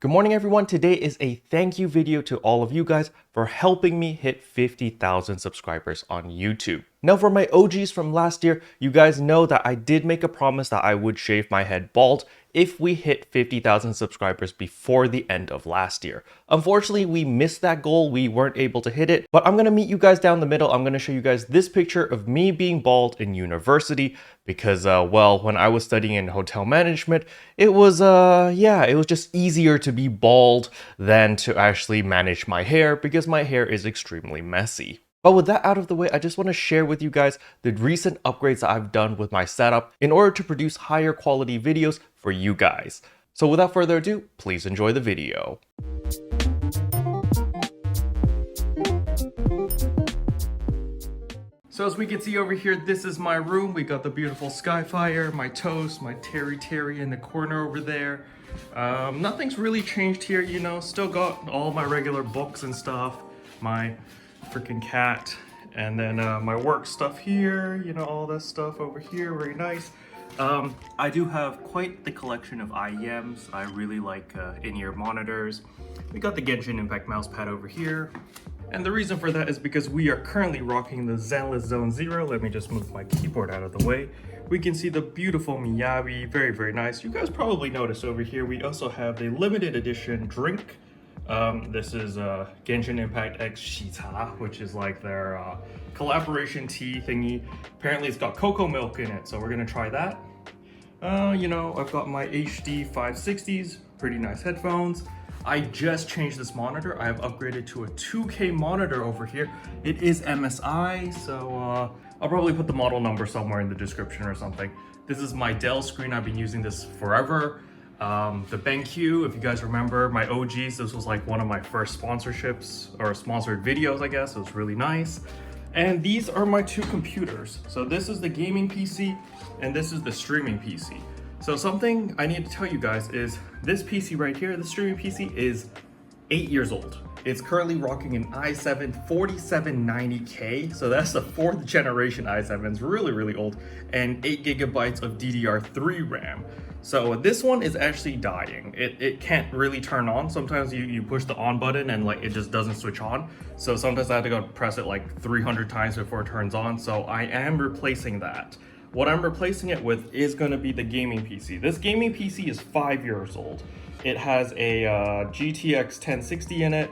Good morning everyone, today is a thank you video to all of you guys for helping me hit 50,000 subscribers on YouTube. Now for my OGs from last year, you guys know that I did make a promise that I would shave my head bald if we hit 50,000 subscribers before the end of last year. Unfortunately, we missed that goal, we weren't able to hit it, but I'm gonna meet you guys down the middle. I'm gonna show you guys this picture of me being bald in university because, well, when I was studying in hotel management, it was just easier to be bald than to actually manage my hair because my hair is extremely messy. But with that out of the way, I just want to share with you guys the recent upgrades that I've done with my setup in order to produce higher quality videos for you guys. So without further ado, please enjoy the video. So as we can see over here, this is my room. We got the beautiful Skyfire, my toast, my Terry in the corner over there. Nothing's really changed here, you know, still got all my regular books and stuff, my freaking cat, and then my work stuff here, you know, all this stuff over here, very nice. I do have quite the collection of IEMs. I really like in-ear monitors. We got the Genshin Impact mousepad over here. And the reason for that is because we are currently rocking the Zenless Zone Zero. Let me just move my keyboard out of the way. We can see the beautiful Miyabi, very nice. You guys probably noticed over here, we also have the limited edition drink. This is Genshin Impact X Shita, which is like their collaboration tea thingy. Apparently it's got cocoa milk in it, so we're gonna try that. You know, I've got my HD 560s, pretty nice headphones. I just changed this monitor. I have upgraded to a 2K monitor over here. It is MSI, so I'll probably put the model number somewhere in the description or something. This is my Dell screen. I've been using this forever. The BenQ, if you guys remember, my OGs, this was like one of my first sponsorships or sponsored videos, I guess. It was really nice. And these are my two computers. So this is the gaming PC and this is the streaming PC. So something I need to tell you guys is this PC right here, the streaming PC, is 8 years old. It's currently rocking an i7 4790K, so that's the 4th generation i7. It's really old, and 8 gigabytes of DDR3 RAM. So this one is actually dying. It can't really turn on. Sometimes you push the on button and like it just doesn't switch on. So sometimes I have to go press it like 300 times before it turns on. So I am replacing that. What I'm replacing it with is going to be the gaming PC. This gaming PC is 5 years old. It has a GTX 1060 in it,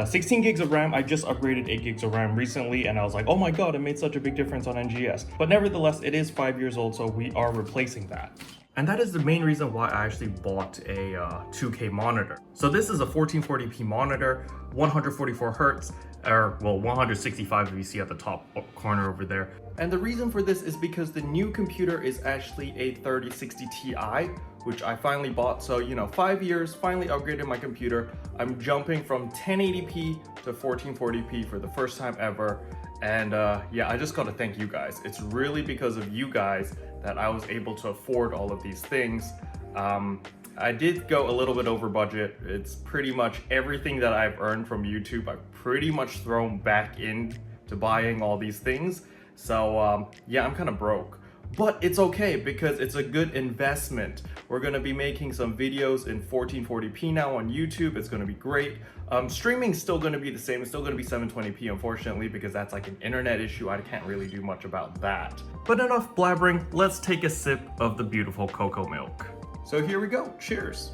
16 gigs of RAM. I just upgraded 8 gigs of RAM recently and I was like, oh my god, it made such a big difference on NGS. But nevertheless, it is 5 years old, so we are replacing that. And that is the main reason why I actually bought a 2K monitor. So this is a 1440p monitor, 144 hertz, or well, 165 if you see at the top corner over there. And the reason for this is because the new computer is actually a 3060 Ti, which I finally bought. So, you know, 5 years, finally upgraded my computer. I'm jumping from 1080p to 1440p for the first time ever. And yeah, I just gotta thank you guys. It's really because of you guys that I was able to afford all of these things. I did go a little bit over budget. It's pretty much everything that I've earned from YouTube, I've pretty much thrown back into buying all these things. So yeah, I'm kind of broke. But it's okay because it's a good investment. We're gonna be making some videos in 1440p now on YouTube. It's gonna be great. Streaming's still gonna be the same. It's still gonna be 720p, unfortunately, because that's like an internet issue. I can't really do much about that. But enough blabbering, let's take a sip of the beautiful cocoa milk. So here we go, cheers.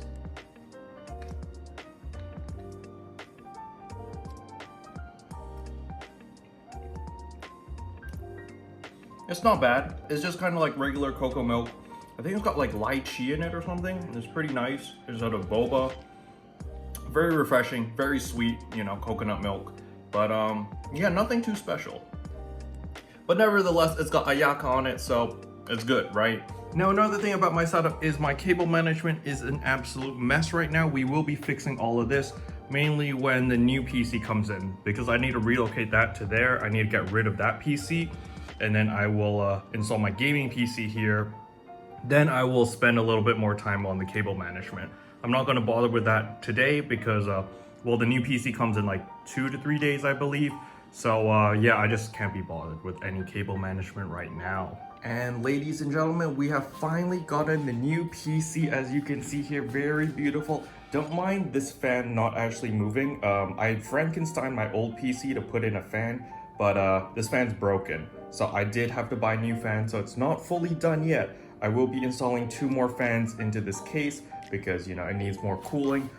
It's not bad. It's just kind of like regular cocoa milk. I think it's got like lychee in it or something. It's pretty nice. There's sort of boba. Very refreshing, very sweet, you know, coconut milk. But yeah, nothing too special. But nevertheless, it's got ayaka on it, so it's good, right? Now, another thing about my setup is my cable management is an absolute mess right now. We will be fixing all of this, mainly when the new PC comes in, because I need to relocate that to there. I need to get rid of that PC, and then I will install my gaming PC here. Then I will spend a little bit more time on the cable management. I'm not gonna bother with that today because, well, the new PC comes in like 2 to 3 days, I believe. So yeah, I just can't be bothered with any cable management right now. And ladies and gentlemen, we have finally gotten the new PC. As you can see here, very beautiful. Don't mind this fan not actually moving. I Frankenstein my old PC to put in a fan, but this fan's broken. So I did have to buy a new fan, so it's not fully done yet. I will be installing 2 more fans into this case because, it needs more cooling.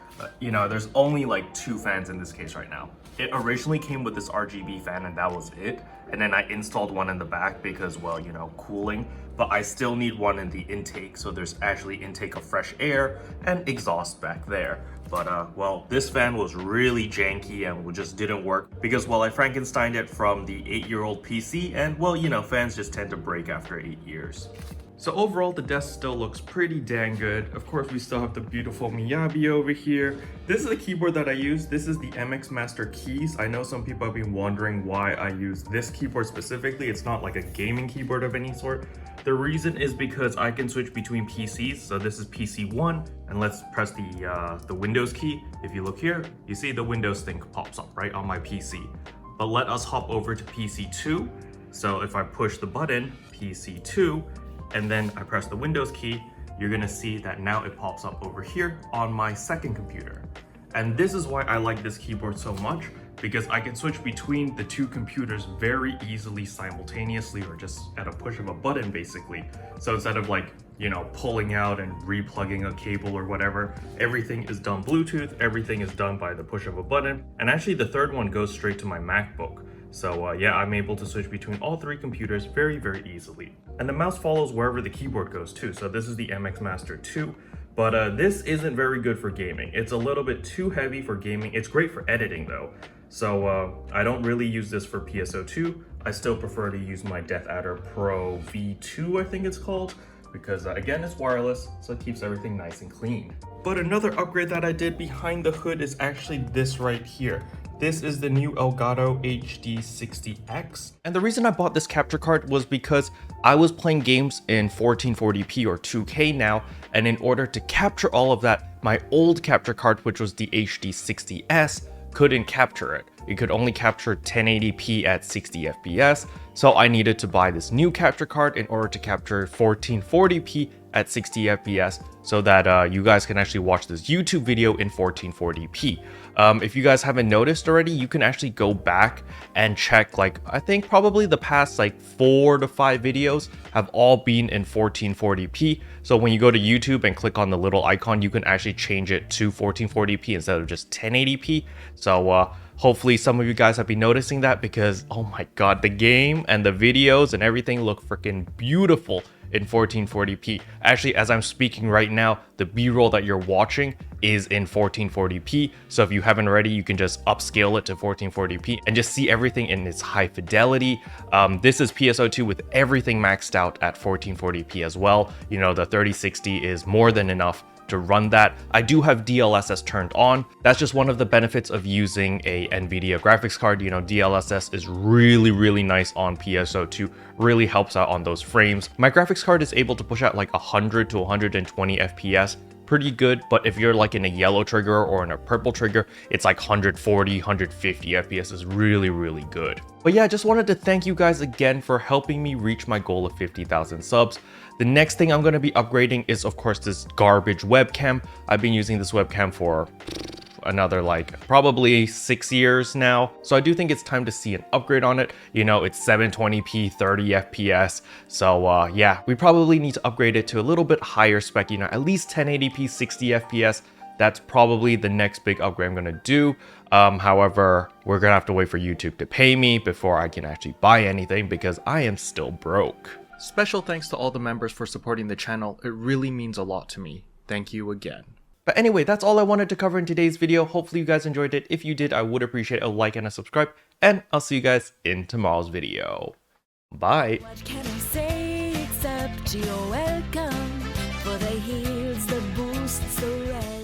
There's only like 2 fans in this case right now. It originally came with this RGB fan and that was it. And then I installed one in the back because, well, cooling. But I still need one in the intake, so there's actually intake of fresh air and exhaust back there. But well, this fan was really janky and just didn't work because, well, I Frankensteined it from the 8-year-old PC and, well, fans just tend to break after 8 years. So overall, the desk still looks pretty dang good. Of course, we still have the beautiful Miyabi over here. This is the keyboard that I use. This is the MX Master keys. I know some people have been wondering why I use this keyboard specifically. It's not like a gaming keyboard of any sort. The reason is because I can switch between PCs. So this is PC 1, and let's press the Windows key. If you look here, you see the Windows thing pops up right on my PC. But let us hop over to PC 2. So if I push the button, PC 2, and then I press the Windows key, you're gonna see that now it pops up over here on my second computer. And this is why I like this keyboard so much, because I can switch between the 2 computers very easily simultaneously, or just at a push of a button basically. So instead of like, pulling out and replugging a cable or whatever, everything is done Bluetooth, everything is done by the push of a button. And actually the third one goes straight to my MacBook. So yeah, I'm able to switch between all 3 computers very, very easily. And the mouse follows wherever the keyboard goes too. So this is the MX Master 2, but this isn't very good for gaming. It's a little bit too heavy for gaming. It's great for editing though. So I don't really use this for PSO2. I still prefer to use my DeathAdder Pro V2, I think it's called, because again, it's wireless, so it keeps everything nice and clean. But another upgrade that I did behind the hood is actually this right here. This is the new Elgato HD60X. And the reason I bought this capture card was because I was playing games in 1440p or 2K now, and in order to capture all of that, my old capture card, which was the HD60S, couldn't capture it. It could only capture 1080p at 60 FPS, so I needed to buy this new capture card in order to capture 1440p at 60 FPS so that you guys can actually watch this YouTube video in 1440p. If you guys haven't noticed already, you can actually go back and check, like, I think probably the past like 4 to 5 videos have all been in 1440p. So when you go to YouTube and click on the little icon, you can actually change it to 1440p instead of just 1080p. So hopefully some of you guys have been noticing that, because oh my god, the game and the videos and everything look freaking beautiful in 1440p. Actually, as I'm speaking right now, the B-roll that you're watching is in 1440p. So if you haven't already, you can just upscale it to 1440p and just see everything in its high fidelity. This is PSO2 with everything maxed out at 1440p as well. The 3060 is more than enough to run that. I do have DLSS turned on. That's just one of the benefits of using a NVIDIA graphics card. DLSS is really, really nice on PSO2, really helps out on those frames. My graphics card is able to push out like 100 to 120 FPS, pretty good, but if you're like in a yellow trigger or in a purple trigger, it's like 140, 150 FPS is really, really good. But yeah, I just wanted to thank you guys again for helping me reach my goal of 50,000 subs. The next thing I'm going to be upgrading is, of course, this garbage webcam. I've been using this webcam for another like probably 6 years now, so I do think it's time to see an upgrade on it. It's 720p 30 FPS, so yeah, we probably need to upgrade it to a little bit higher spec, at least 1080p 60 FPS. That's probably the next big upgrade I'm gonna do. However, we're gonna have to wait for YouTube to pay me before I can actually buy anything, because I am still broke. Special thanks to all the members for supporting the channel. It really means a lot to me. Thank you again. But anyway, that's all I wanted to cover in today's video. Hopefully you guys enjoyed it. If you did, I would appreciate a like and a subscribe, and I'll see you guys in tomorrow's video. Bye. What can I say except you're welcome for the heals, the boosts, the rest.